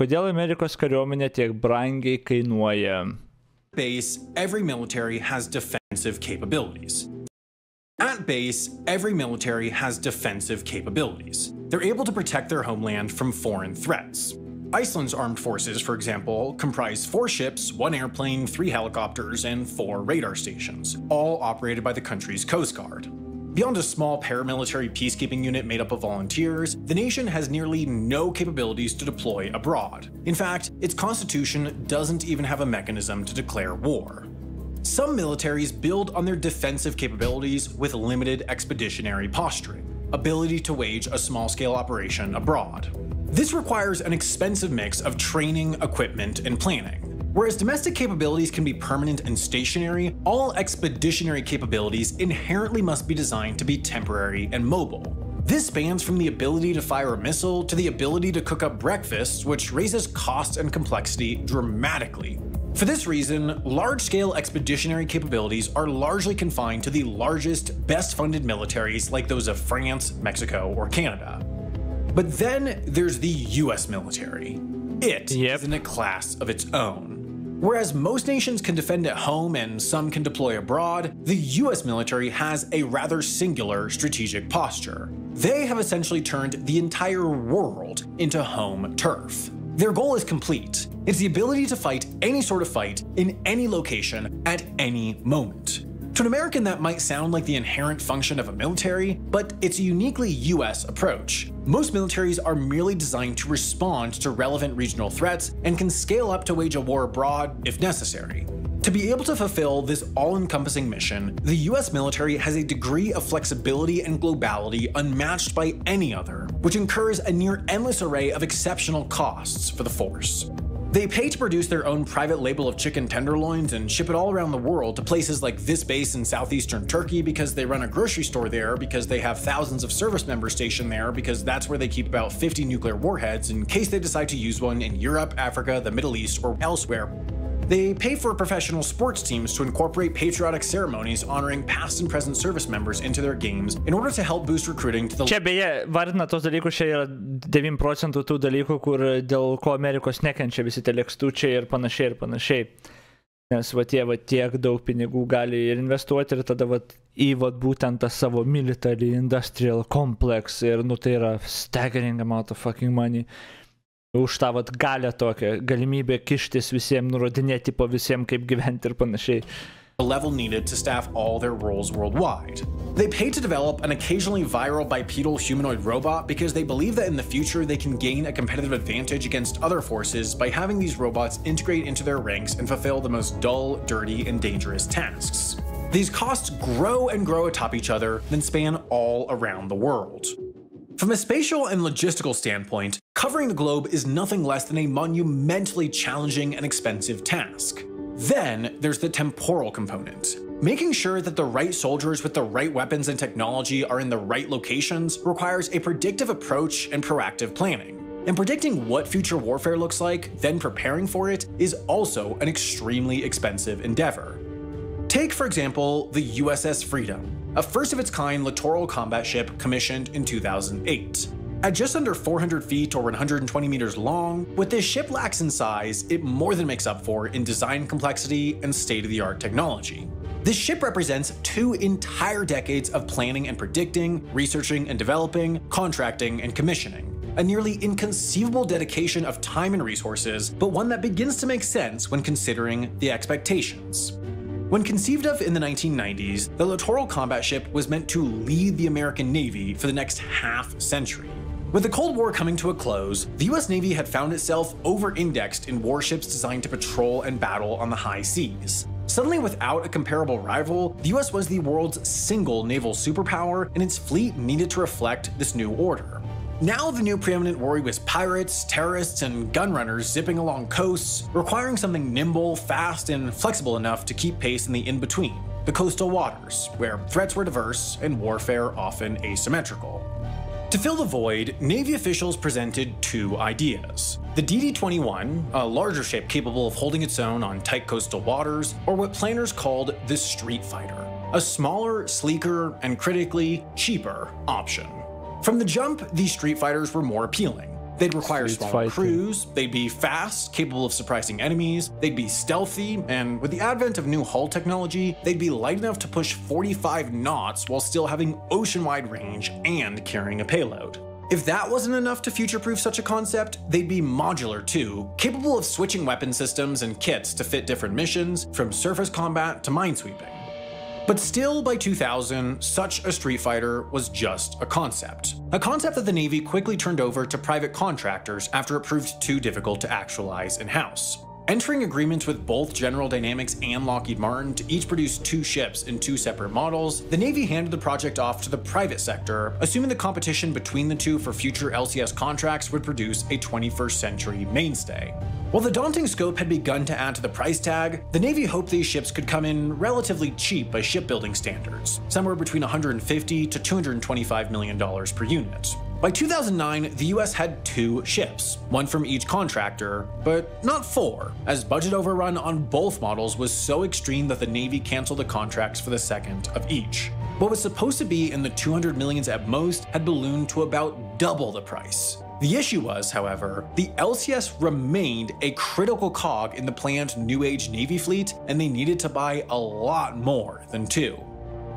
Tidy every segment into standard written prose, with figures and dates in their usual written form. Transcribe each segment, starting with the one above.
Kodel Amerikos kariuomenė tiek brangiai kainuoja? Base, every military has defensive capabilities. At base, every military has defensive capabilities. They're able to protect their homeland from foreign threats. Iceland's armed forces, for example, comprise 4 ships, 1 airplane, 3 helicopters, and 4 radar stations, all operated by the country's Coast Guard. Beyond a small paramilitary peacekeeping unit made up of volunteers, the nation has nearly no capabilities to deploy abroad. In fact, its constitution doesn't even have a mechanism to declare war. Some militaries build on their defensive capabilities with limited expeditionary posturing, ability to wage a small-scale operation abroad. This requires an expensive mix of training, equipment, and planning. Whereas domestic capabilities can be permanent and stationary, all expeditionary capabilities inherently must be designed to be temporary and mobile. This spans from the ability to fire a missile to the ability to cook up breakfast, which raises cost and complexity dramatically. For this reason, large-scale expeditionary capabilities are largely confined to the largest, best-funded militaries like those of France, Mexico, or Canada. But then there's the US military. It is in a class of its own. Whereas most nations can defend at home and some can deploy abroad, the US military has a rather singular strategic posture. They have essentially turned the entire world into home turf. Their goal is complete. It's the ability to fight any sort of fight in any location at any moment. To an American, that might sound like the inherent function of a military, but it's a uniquely US approach. Most militaries are merely designed to respond to relevant regional threats and can scale up to wage a war abroad if necessary. To be able to fulfill this all-encompassing mission, the US military has a degree of flexibility and globality unmatched by any other, which incurs a near endless array of exceptional costs for the force. They pay to produce their own private label of chicken tenderloins and ship it all around the world to places like this base in southeastern Turkey because they run a grocery store there, because they have thousands of service members stationed there, because that's where they keep about 50 nuclear warheads in case they decide to use one in Europe, Africa, the Middle East, or elsewhere. They pay for professional sports teams to incorporate patriotic ceremonies honoring past and present service members into their games in order to help boost recruiting to the... Čia beje, vardina tos dalykus, čia yra 9% tų dalykų, kur dėl ko Amerikos nekenčia visi tie lėkstučiai ir panašiai ir panašiai. Nes tiek daug pinigų gali ir investuoti ir tada į būtent tą savo military industrial complex ir tai yra staggering amount of fucking money. Už tą galę tokią, galimybę kištis visiems, nurodinėti po visiems, kaip gyventi ir panašiai. The level needed to staff all their roles worldwide. They pay to develop an occasionally viral bipedal humanoid robot because they believe that in the future they can gain a competitive advantage against other forces by having these robots integrate into their ranks and fulfill the most dull, dirty, and dangerous tasks. These costs grow and grow atop each other, then span all around the world. From a spatial and logistical standpoint, covering the globe is nothing less than a monumentally challenging and expensive task. Then there's the temporal component. Making sure that the right soldiers with the right weapons and technology are in the right locations requires a predictive approach and proactive planning. And predicting what future warfare looks like, then preparing for it, is also an extremely expensive endeavor. Take, for example, the USS Freedom, a first-of-its-kind littoral combat ship commissioned in 2008. At just under 400 feet or 120 meters long, what this ship lacks in size, it more than makes up for in design complexity and state-of-the-art technology. This ship represents 2 entire decades of planning and predicting, researching and developing, contracting and commissioning. A nearly inconceivable dedication of time and resources, but one that begins to make sense when considering the expectations. When conceived of in the 1990s, the littoral combat ship was meant to lead the American Navy for the next half-century. With the Cold War coming to a close, the US Navy had found itself over-indexed in warships designed to patrol and battle on the high seas. Suddenly, without a comparable rival, the US was the world's single naval superpower, and its fleet needed to reflect this new order. Now the new preeminent worry was pirates, terrorists, and gunrunners zipping along coasts, requiring something nimble, fast, and flexible enough to keep pace in the in-between, the coastal waters, where threats were diverse and warfare often asymmetrical. To fill the void, Navy officials presented 2 ideas. The DD-21, a larger ship capable of holding its own on tight coastal waters, or what planners called the Street Fighter, a smaller, sleeker, and critically cheaper option. From the jump, these Street Fighters were more appealing. They'd require smaller crews, they'd be fast, capable of surprising enemies, they'd be stealthy, and with the advent of new hull technology, they'd be light enough to push 45 knots while still having ocean-wide range and carrying a payload. If that wasn't enough to future-proof such a concept, they'd be modular too, capable of switching weapon systems and kits to fit different missions, from surface combat to minesweeping. But still, by 2000, such a street fighter was just a concept that the Navy quickly turned over to private contractors after it proved too difficult to actualize in-house. Entering agreements with both General Dynamics and Lockheed Martin to each produce 2 ships in 2 separate models, the Navy handed the project off to the private sector, assuming the competition between the two for future LCS contracts would produce a 21st century mainstay. While the daunting scope had begun to add to the price tag, the Navy hoped these ships could come in relatively cheap by shipbuilding standards, somewhere between $150 to $225 million per unit. By 2009, the US had 2 ships, one from each contractor, but not 4, as budget overrun on both models was so extreme that the Navy canceled the contracts for the second of each. What was supposed to be in the 200 millions at most had ballooned to about double the price. The issue was, however, the LCS remained a critical cog in the planned New Age Navy fleet, and they needed to buy a lot more than 2.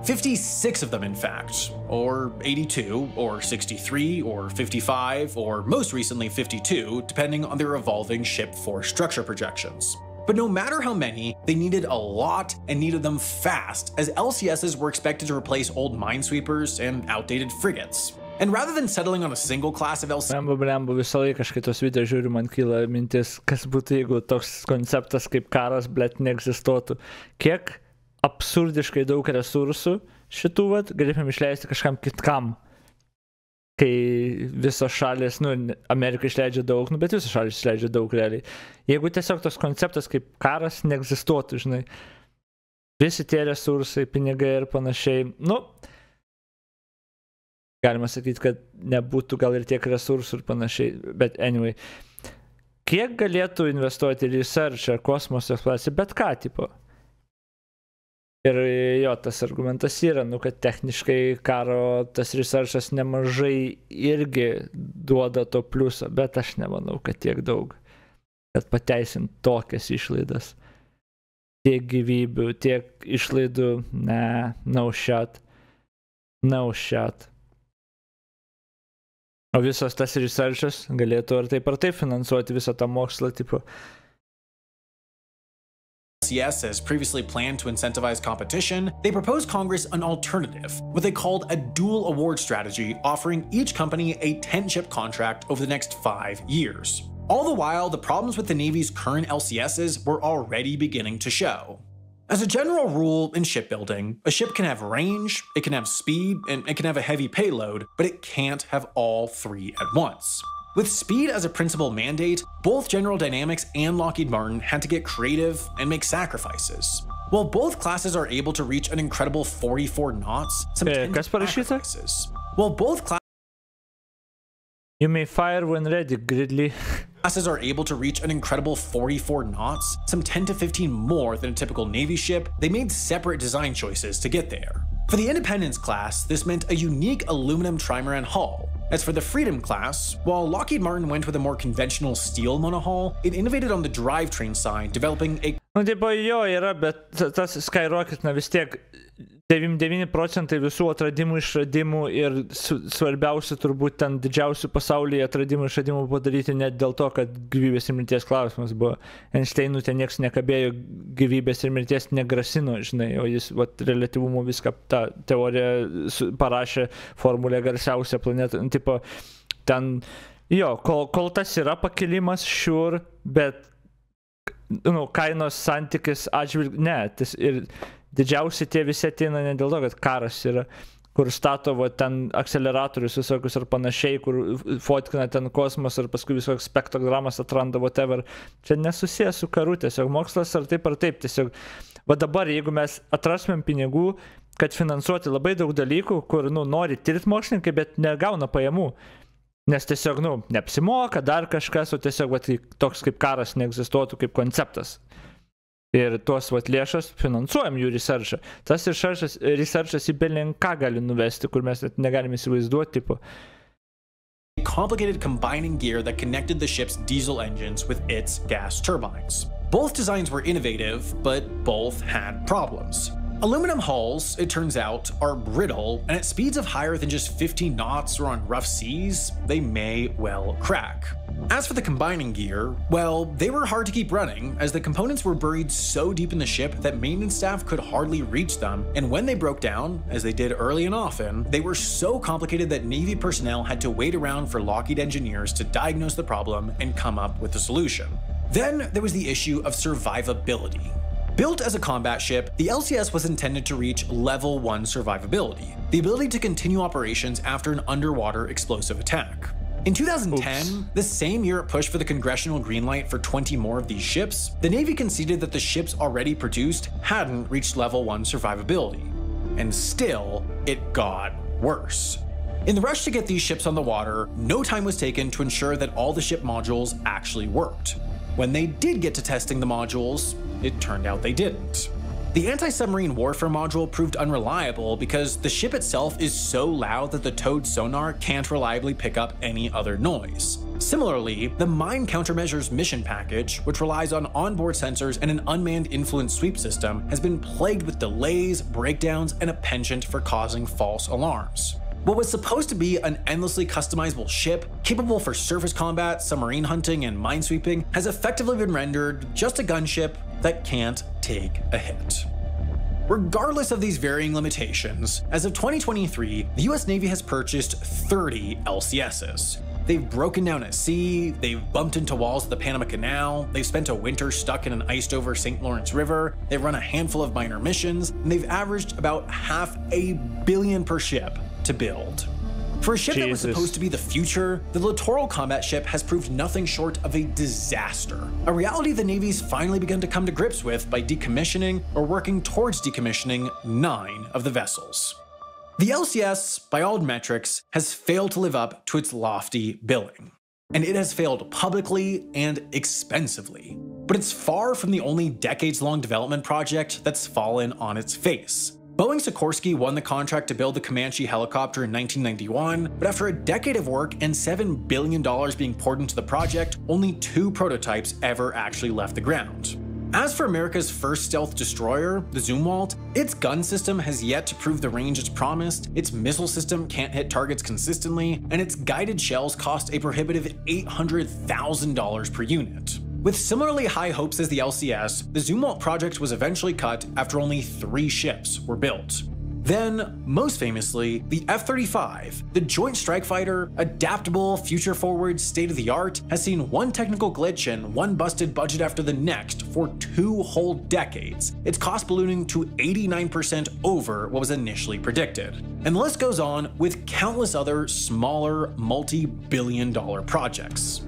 56 of them, in fact, or 82, or 63, or 55, or most recently 52, depending on their evolving ship force structure projections. But no matter how many, they needed a lot and needed them fast, as LCSs were expected to replace old minesweepers and outdated frigates. And rather than settling on a single class of LCS... Blemba, visą laiką aš kitos video žiūriu, man kyla mintis, kas būtų, jeigu toks konceptas kaip karas, blet, neegzistuotų. Kiek absurdiškai daug resursų šitų, galėtume išleisti kažkam kitkam. Kai visos šalis, Amerika išleidžia daug, bet visos šalis išleidžia daug realiai. Jeigu tiesiog tos konceptas kaip karas neegzistuotų, žinai, visi tie resursai, pinigai ir panašiai, galima sakyti, kad nebūtų gal ir tiek resursų ir panašiai, bet anyway. Kiek galėtų investuoti research ar kosmoso eksploraciją, bet ką, tipo? Ir jo, tas argumentas yra, kad techniškai karo tas researchas nemažai irgi duoda to pliusą, bet aš nemanau, kad tiek daug, kad pateisint tokias išlaidas. Tiek gyvybių, tiek išlaidų, no shot. O visos tas researchas galėtų ar taip finansuoti visą tą mokslą, tipo. LCS, as previously planned to incentivize competition, they proposed Congress an alternative, what they called a dual award strategy, offering each company a 10-ship contract over the next 5 years. All the while, the problems with the Navy's current LCSs were already beginning to show. As a general rule in shipbuilding, a ship can have range, it can have speed, and it can have a heavy payload, but it can't have all 3 at once. With speed as a principal mandate, both General Dynamics and Lockheed Martin had to get creative and make sacrifices. While both classes are able to reach an incredible 44 knots, some sacrifices. While both classes... You may fire when ready, Gridley. Classes are able to reach an incredible 44 knots, some 10 to 15 more than a typical Navy ship, they made separate design choices to get there. For the Independence class, this meant a unique aluminum trimaran hull. As for the Freedom class, while Lockheed Martin went with a more conventional steel monohull, it innovated on the drivetrain side, developing a... Tipo jo yra, bet tas Skyrocket, vis tiek 99% visų atradimų, išradimų ir svarbiausių turbūt ten didžiausių pasaulyje atradimų, išradimų padaryti net dėl to, kad gyvybės ir mirties klausimas buvo. Einšteinų ten nieks nekabėjo, gyvybės ir mirties negrasino, žinai, o jis reliatyvumo viską, tą teoriją parašė, formulę garsiausią planetą. Tipo, ten, jo, kol tas yra pakilimas, sure, bet kainos santykis atžvilgiu, ir didžiausi tie visi ateina ne dėl to, kad karas yra, kur stato ten akceleratorius visokius ar panašiai, kur fotkina ten kosmos ir paskui visokios spektrogramas atranda, whatever. Čia nesusijęs su karu, tiesiog mokslas ar taip, tiesiog. Va dabar, jeigu mes atrastumėm pinigų, kad finansuoti labai daug dalykų, kur, nori tirti mokslininkai, bet negauna pajamų. Nes tiesiog, neapsimoka dar kažkas, o tiesiog toks kaip karas neegzistuotų kaip konceptas. Ir tuos lėšas finansuojam jų researchą. Tas researchas į belenką gali nuvesti, kur mes net negalim įsivaizduoti, tipo. a complicated combining gear that connected the ship's diesel engines with its gas turbines. Both designs were innovative, but both had problems. Aluminum hulls, it turns out, are brittle, and at speeds of higher than just 15 knots or on rough seas, they may well crack. As for the combining gear, well, they were hard to keep running, as the components were buried so deep in the ship that maintenance staff could hardly reach them, and when they broke down, as they did early and often, they were so complicated that Navy personnel had to wait around for Lockheed engineers to diagnose the problem and come up with a solution. Then there was the issue of survivability. Built as a combat ship, the LCS was intended to reach Level 1 survivability, the ability to continue operations after an underwater explosive attack. In 2010, the same year it pushed for the congressional green light for 20 more of these ships, the Navy conceded that the ships already produced hadn't reached Level 1 survivability. And still, it got worse. In the rush to get these ships on the water, no time was taken to ensure that all the ship modules actually worked. When they did get to testing the modules, it turned out they didn't. The anti-submarine warfare module proved unreliable because the ship itself is so loud that the towed sonar can't reliably pick up any other noise. Similarly, the mine countermeasures mission package, which relies on onboard sensors and an unmanned influence sweep system, has been plagued with delays, breakdowns, and a penchant for causing false alarms. What was supposed to be an endlessly customizable ship, capable for surface combat, submarine hunting, and minesweeping, has effectively been rendered just a gunship that can't take a hit. Regardless of these varying limitations, as of 2023, the US Navy has purchased 30 LCSs. They've broken down at sea, they've bumped into walls of the Panama Canal, they've spent a winter stuck in an iced-over St. Lawrence River, they've run a handful of minor missions, and they've averaged about $500 million per ship to build. For a ship that was supposed to be the future, the littoral combat ship has proved nothing short of a disaster, a reality the Navy's finally begun to come to grips with by decommissioning or working towards decommissioning 9 of the vessels. The LCS, by all metrics, has failed to live up to its lofty billing, and it has failed publicly and expensively. But it's far from the only decades-long development project that's fallen on its face. Boeing Sikorsky won the contract to build the Comanche helicopter in 1991, but after a decade of work and $7 billion being poured into the project, only 2 prototypes ever actually left the ground. As for America's first stealth destroyer, the Zumwalt, its gun system has yet to prove the range it's promised, its missile system can't hit targets consistently, and its guided shells cost a prohibitive $800,000 per unit. With similarly high hopes as the LCS, the Zumwalt project was eventually cut after only 3 ships were built. Then, most famously, the F-35, the Joint Strike Fighter, adaptable, future-forward, state-of-the-art, has seen one technical glitch and one busted budget after the next for 2 whole decades, its cost ballooning to 89% over what was initially predicted. And the list goes on with countless other smaller, multi-billion-dollar projects.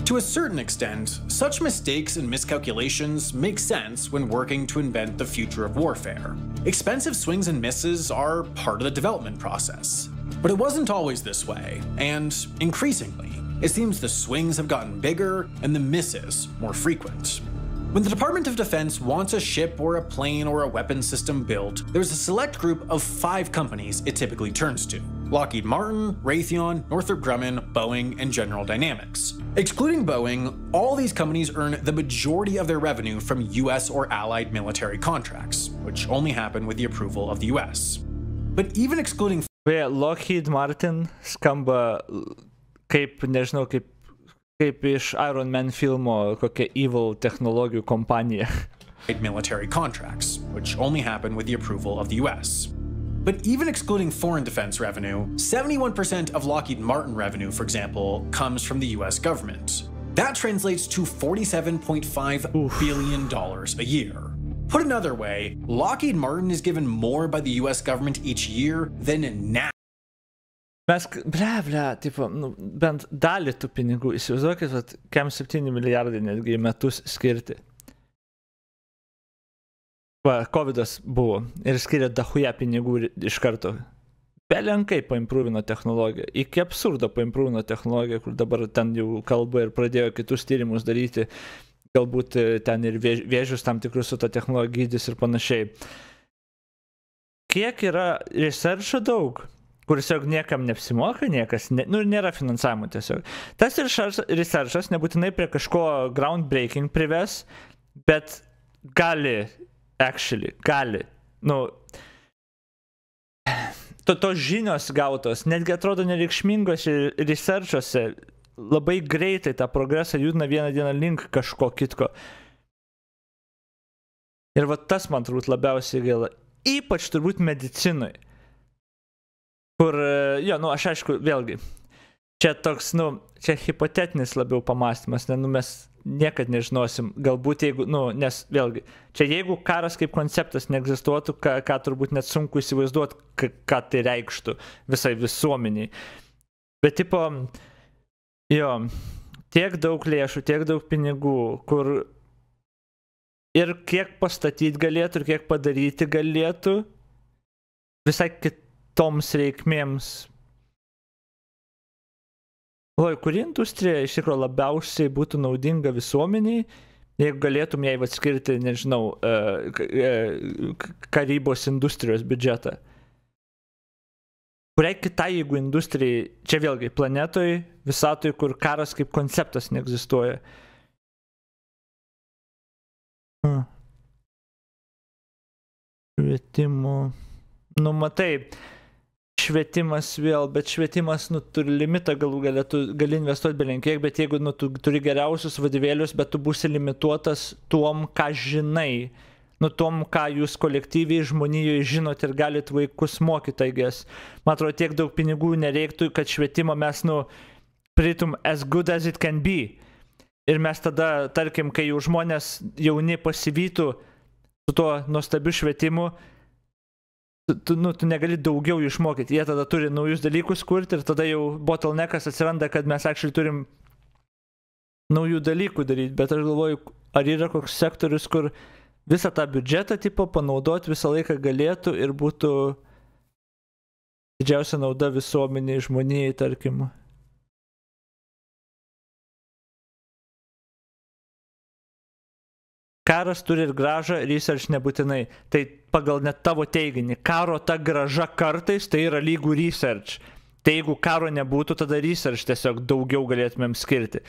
To a certain extent, such mistakes and miscalculations make sense when working to invent the future of warfare. Expensive swings and misses are part of the development process. But it wasn't always this way, and increasingly, it seems the swings have gotten bigger and the misses more frequent. When the Department of Defense wants a ship or a plane or a weapon system built, there's a select group of 5 companies it typically turns to: Lockheed Martin, Raytheon, Northrop Grumman, Boeing, and General Dynamics. Excluding Boeing, all these companies earn the majority of their revenue from US or allied military contracts, which only happen with the approval of the US. But even excluding Lockheed Martin skamba kaip, nežinau, kaip iš Iron Man filmo kokia evil technologijų kompanija. Military contracts, which only happen with the approval of the US. But even excluding foreign defense revenue, 71% of Lockheed Martin revenue, for example, comes from the US government. That translates to $47.5 billion a year. Put another way, Lockheed Martin is given more by the US government each year than NASA. Mes, tipo, bent dalį tų pinigų, įsivaizduokit, kad 7 milijardai netgi metus skirti. Covidas buvo ir skiria dahuja pinigų iš karto. Belenkai paimprūvino technologiją, iki absurdo paimprūvino technologiją, kur dabar ten jau kalba ir pradėjo kitus tyrimus daryti, galbūt ten ir vėžius tam tikrus su ta technologija gydys ir panašiai. Kiek yra researcho daug, kur tiesiog niekam neapsimoka, niekas, nėra finansavimo tiesiog. Tas researchas nebūtinai prie kažko groundbreaking prives, bet gali, tos žinios gautos, netgi atrodo nereikšmingos researchuose, labai greitai tą progresą judina vieną dieną link kažko kitko. Ir va tas man turbūt labiausiai gaila, ypač turbūt medicinui, kur, aš aišku, vėlgi, čia toks, čia hipotetinis labiau pamastymas, mes niekad nežinosim, galbūt jeigu, nes vėlgi, čia jeigu karas kaip konceptas neegzistuotų, ką turbūt net sunku įsivaizduoti, ką tai reikštų visai visuomeniai. Bet tipo, tiek daug lėšų, tiek daug pinigų, kur ir kiek pastatyti galėtų, ir kiek padaryti galėtų, visai kitoms reikmėms. Kuri industrija iš tikrųjų labiausiai būtų naudinga visuomeniai, jeigu galėtum jai atskirti, nežinau, karybos industrijos biudžetą. Kuriai kitai, jeigu industrijai, čia vėlgi planetoj, visatoj, kur karas kaip konceptas neegzistuoja. Švietimo. Matai, švietimas vėl, bet švietimas, turi limitą galų galę, tu gali investuoti belenkiek, bet jeigu, tu turi geriausius vadovėlius, bet tu būsi limituotas tuom, ką žinai, tuom, ką jūs kolektyviai žmonijoje žinot ir galit vaikus mokyti, taigės. Man atrodo, tiek daug pinigų nereiktų, kad švietimo mes, pritum as good as it can be. Ir mes tada, tarkim, kai jau žmonės jauni pasivytų su tuo nuostabiu švietimu, tu negali daugiau išmokyti, jie tada turi naujus dalykus kurti ir tada jau bottleneckas atsiranda, kad mes actually turim naujų dalykų daryti, bet aš galvoju, ar yra koks sektorius, kur visą tą biudžetą tipo panaudoti visą laiką galėtų ir būtų didžiausia nauda visuomeniai, žmonijai, tarkim. Karas turi ir gražą, research nebūtinai. Tai pagal net tavo teiginį, karo ta graža kartais tai yra lygų research. Tai jeigu karo nebūtų, tada research tiesiog daugiau galėtumėm skirti,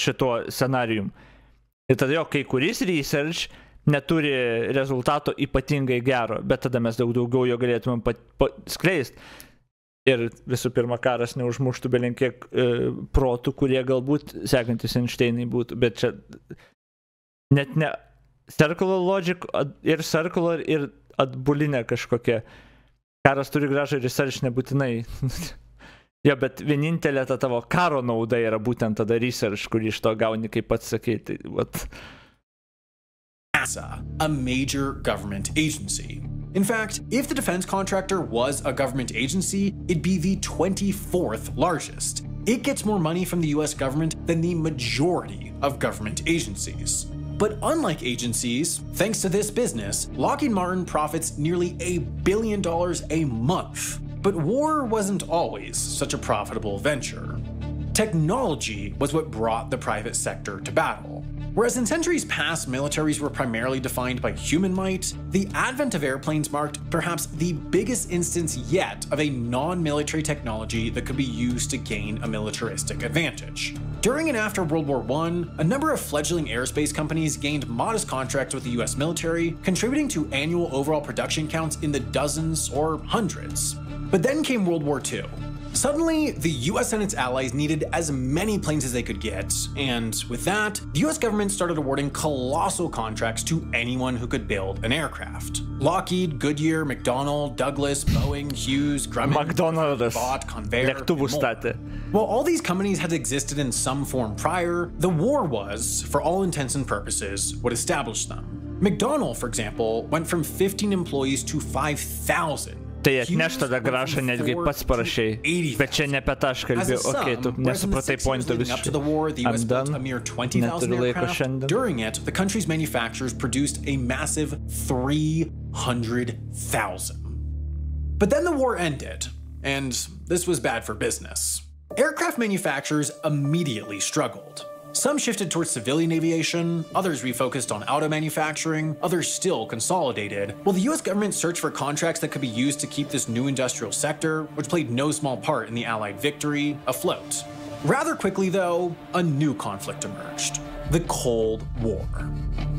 šituo scenarijum. Ir tada kai kuris research neturi rezultato ypatingai gero, bet tada mes daugiau jo galėtumėm skleisti. Ir visų pirma, karas neužmuštų belenkiek protų, kurie galbūt sekantis Einšteinai būtų, bet čia net ne circular logic ir circular ir atbulinė kažkokia. Karas turi gražą research nebūtinai. Bet vienintelė ta tavo karo nauda yra būtent tada research, kurį iš to gauni, kaip pats sakyti. NASA, a major government agency. In fact, if the defense contractor was a government agency, it'd be the 24th largest. It gets more money from the US government than the majority of government agencies. But unlike agencies, thanks to this business, Lockheed Martin profits nearly $1 billion a month. But war wasn't always such a profitable venture. Technology was what brought the private sector to battle. Whereas in centuries past, militaries were primarily defined by human might, the advent of airplanes marked perhaps the biggest instance yet of a non-military technology that could be used to gain a militaristic advantage. During and after World War I, a number of fledgling aerospace companies gained modest contracts with the US military, contributing to annual overall production counts in the dozens or hundreds. But then came World War II. Suddenly, the US and its allies needed as many planes as they could get, and with that, the US government started awarding colossal contracts to anyone who could build an aircraft. Lockheed, Goodyear, McDonnell, Douglas, Boeing, Hughes, Grumman, Vought, Convair, and more. While all these companies had existed in some form prior, the war was, for all intents and purposes, what established them. McDonnell, for example, went from 15 employees to 5,000. Tai atneš tada gražą netgi pats parašiai, bet čia ne apie tą aš kalbėjau, okei, tu nesupratai pointo visiškai. I'm done, neturiu laiko šiandien. During it, the country's manufacturers produced a massive 300,000. But then the war ended, and this was bad for business. Aircraft manufacturers immediately struggled. Some shifted towards civilian aviation, others refocused on auto manufacturing, others still consolidated, while the US government searched for contracts that could be used to keep this new industrial sector, which played no small part in the Allied victory, afloat. Rather quickly, though, a new conflict emerged: the Cold War.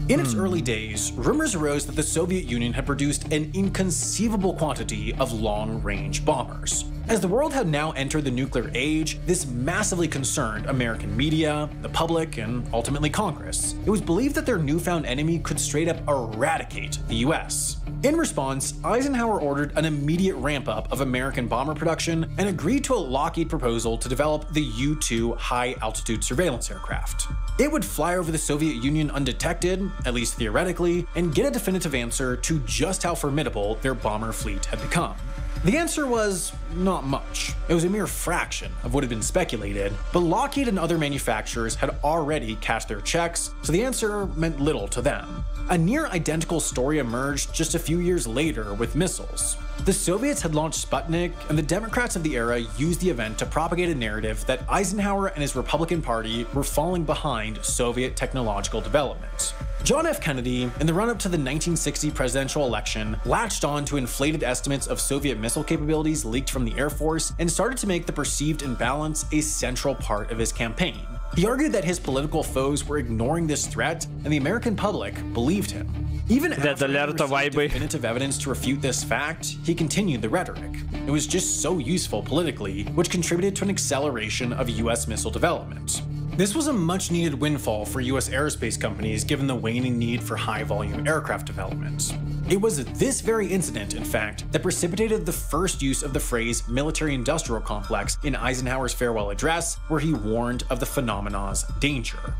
In its early days, rumors arose that the Soviet Union had produced an inconceivable quantity of long-range bombers. As the world had now entered the nuclear age, this massively concerned American media, the public, and ultimately Congress. It was believed that their newfound enemy could straight up eradicate the US. In response, Eisenhower ordered an immediate ramp-up of American bomber production and agreed to a Lockheed proposal to develop the U-2 high-altitude surveillance aircraft. It would fly over the Soviet Union undetected, at least theoretically, and get a definitive answer to just how formidable their bomber fleet had become. The answer was not much. It was a mere fraction of what had been speculated, but Lockheed and other manufacturers had already cashed their checks, so the answer meant little to them. A near-identical story emerged just a few years later with missiles. The Soviets had launched Sputnik, and the Democrats of the era used the event to propagate a narrative that Eisenhower and his Republican Party were falling behind Soviet technological development. John F. Kennedy, in the run-up to the 1960 presidential election, latched on to inflated estimates of Soviet missile capabilities leaked from the Air Force and started to make the perceived imbalance a central part of his campaign. He argued that his political foes were ignoring this threat, and the American public believed him. Even after he received definitive evidence to refute this fact, he continued the rhetoric. It was just so useful politically, which contributed to an acceleration of US missile development. This was a much-needed windfall for US aerospace companies given the waning need for high-volume aircraft development. It was this very incident, in fact, that precipitated the first use of the phrase military-industrial complex in Eisenhower's farewell address, where he warned of the phenomenon's danger.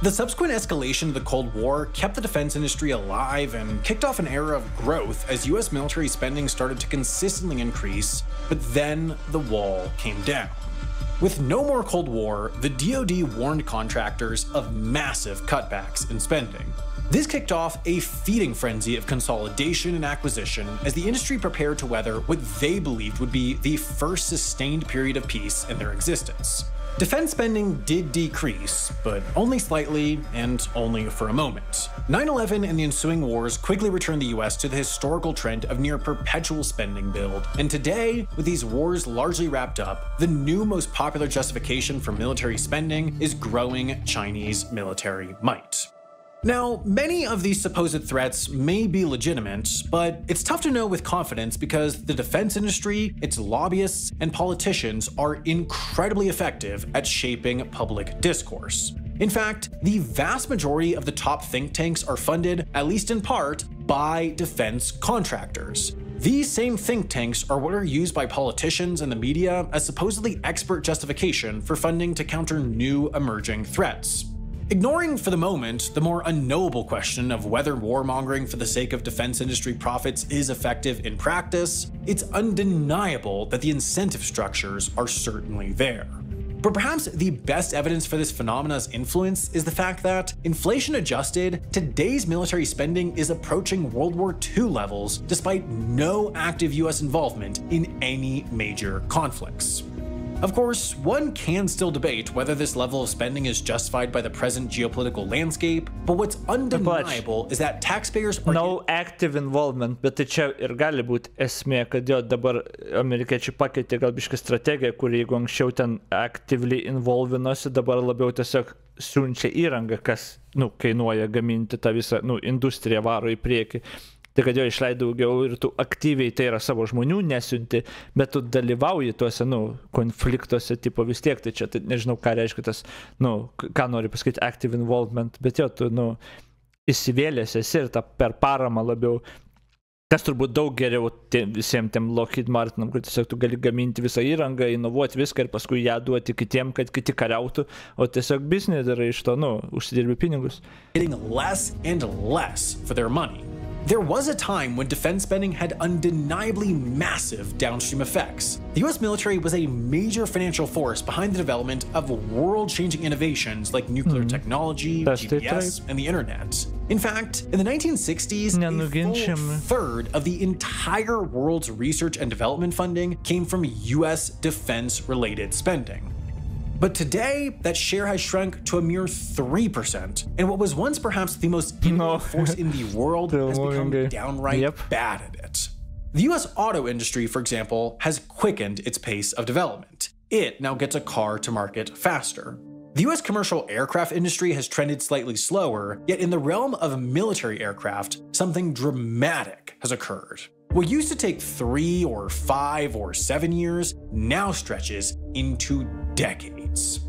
The subsequent escalation of the Cold War kept the defense industry alive and kicked off an era of growth as US military spending started to consistently increase, but then the wall came down. With no more Cold War, the DoD warned contractors of massive cutbacks in spending. This kicked off a feeding frenzy of consolidation and acquisition as the industry prepared to weather what they believed would be the first sustained period of peace in their existence. Defense spending did decrease, but only slightly and only for a moment. 9/11 and the ensuing wars quickly returned the US to the historical trend of near perpetual spending build, and today, with these wars largely wrapped up, the new most popular justification for military spending is growing Chinese military might. Now, many of these supposed threats may be legitimate, but it's tough to know with confidence because the defense industry, its lobbyists, and politicians are incredibly effective at shaping public discourse. In fact, the vast majority of the top think tanks are funded, at least in part, by defense contractors. These same think tanks are what are used by politicians and the media as supposedly expert justification for funding to counter new emerging threats. Ignoring for the moment the more unknowable question of whether warmongering for the sake of defense industry profits is effective in practice, it's undeniable that the incentive structures are certainly there. But perhaps the best evidence for this phenomenon's influence is the fact that, inflation adjusted, today's military spending is approaching World War II levels despite no active US involvement in any major conflicts. Of course, one can still debate whether this level of spending is justified by the present geopolitical landscape, but what's undeniable is that taxpayers are... No active involvement, bet tai čia ir gali būti esmė, kad jo dabar amerikiečiai pakeitė gal biškai strategiją, kur jeigu anksčiau ten actively involvinosi, dabar labiau tiesiog siunčia įrangą, kas, kainuoja gaminti tą visą, industriją varo į priekį. Tai kad jo išleidai daugiau ir tu aktyviai, tai yra savo žmonių nesiunti, bet tu dalyvauji tuose, konfliktuose, tipo vis tiek, tai čia tai nežinau, ką reiškia tas, ką nori pasakyti active involvement, bet jo, tu, įsivėlęs esi ir tą per paramą labiau, kas turbūt daug geriau visiems tiem Lockheed Martinam, kur tiesiog tu gali gaminti visą įrangą, inovuoti viską ir paskui ją duoti kitiem, kad kiti kariautų, o tiesiog biznį darai iš to, užsidirbi pinigus. Getting less and less for their money. There was a time when defense spending had undeniably massive downstream effects. The US military was a major financial force behind the development of world-changing innovations like nuclear technology, GPS, and the internet. In fact, in the 1960s, a full third of the entire world's research and development funding came from US defense-related spending. But today, that share has shrunk to a mere 3%, and what was once perhaps the most innovative force in the world has become downright bad at it. The US auto industry, for example, has quickened its pace of development. It now gets a car to market faster. The US commercial aircraft industry has trended slightly slower, yet in the realm of military aircraft, something dramatic has occurred. What used to take 3 or 5 or 7 years now stretches into decades.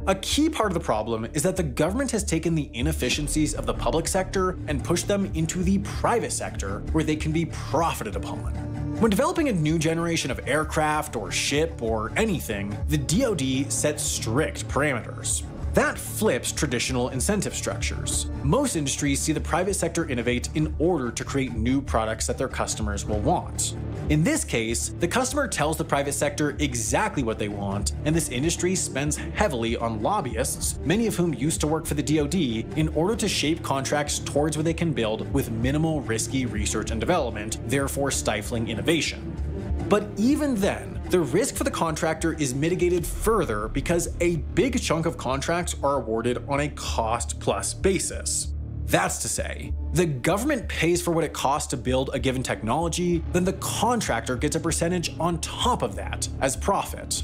A key part of the problem is that the government has taken the inefficiencies of the public sector and pushed them into the private sector where they can be profited upon. When developing a new generation of aircraft or ship or anything, the DoD sets strict parameters. That flips traditional incentive structures. Most industries see the private sector innovate in order to create new products that their customers will want. In this case, the customer tells the private sector exactly what they want, and this industry spends heavily on lobbyists, many of whom used to work for the DoD, in order to shape contracts towards what they can build with minimal risky research and development, therefore stifling innovation. But even then, the risk for the contractor is mitigated further because a big chunk of contracts are awarded on a cost-plus basis. That's to say, the government pays for what it costs to build a given technology, then the contractor gets a percentage on top of that as profit.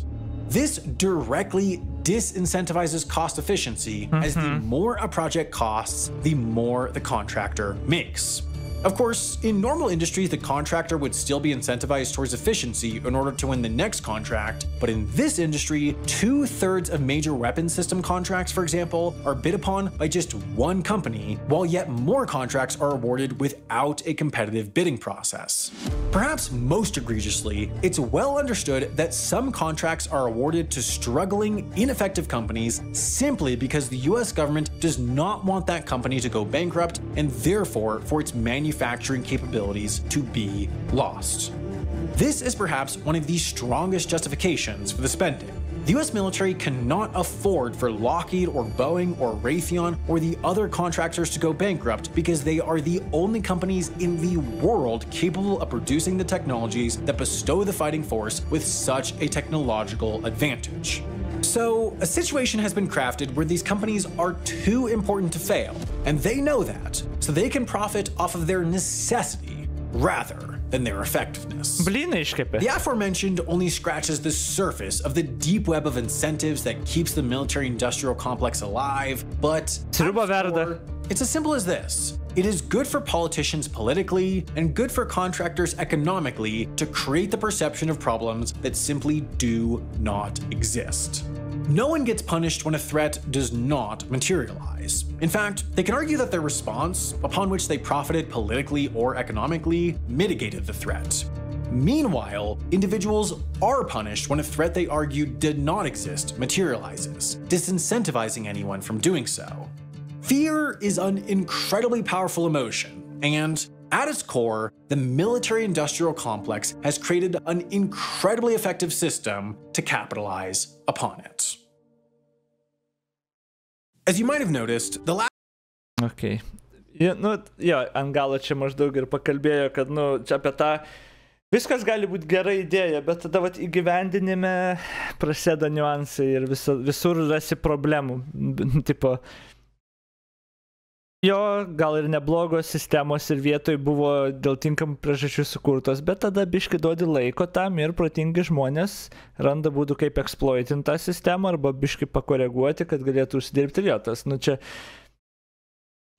This directly disincentivizes cost efficiency, as the more a project costs, the more the contractor makes. Of course, in normal industries, the contractor would still be incentivized towards efficiency in order to win the next contract, but in this industry, 2/3 of major weapons system contracts, for example, are bid upon by just one company, while yet more contracts are awarded without a competitive bidding process. Perhaps most egregiously, it's well understood that some contracts are awarded to struggling, ineffective companies simply because the US government does not want that company to go bankrupt and therefore for its manufacturing capabilities to be lost. This is perhaps one of the strongest justifications for the spending. The US military cannot afford for Lockheed or Boeing or Raytheon or the other contractors to go bankrupt because they are the only companies in the world capable of producing the technologies that bestow the fighting force with such a technological advantage. So, a situation has been crafted where these companies are too important to fail, and they know that, so they can profit off of their necessity rather than their effectiveness. The aforementioned only scratches the surface of the deep web of incentives that keeps the military-industrial complex alive, but it's as simple as this. It is good for politicians politically and good for contractors economically to create the perception of problems that simply do not exist. No one gets punished when a threat does not materialize. In fact, they can argue that their response, upon which they profited politically or economically, mitigated the threat. Meanwhile, individuals are punished when a threat they argued did not exist materializes, disincentivizing anyone from doing so. Fear is an incredibly powerful emotion, and at its core, the military-industrial complex has created an incredibly effective system to capitalize upon it. As you might have noticed, the last... Okay. Ant galo čia maždaug ir pakalbėjo, kad, čia apie tą viskas gali būti gera idėja, bet tada įgyvendinime prasideda niuansai ir visur rasi problemų. Tipo, jo, gal ir neblogos sistemos ir vietoj buvo dėl tinkamų priežasčių sukurtos, bet tada biški duodi laiko tam ir protingi žmonės randa būdų kaip eksploitinti tą sistemą arba biški pakoreguoti, kad galėtų užsidirbti vietas. Čia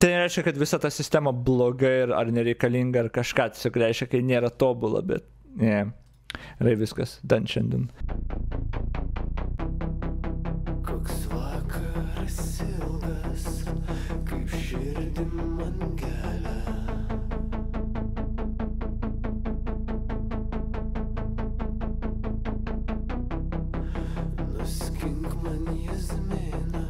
tai reiškia, kad visa ta sistema bloga ir ar nereikalinga ar kažką, tiesiog reiškia, kai nėra tobula, bet ne. Rai viskas, dan šiandien. Koks vakaras ilgas, kaip širdį man kelia. Nuskink man jazminą.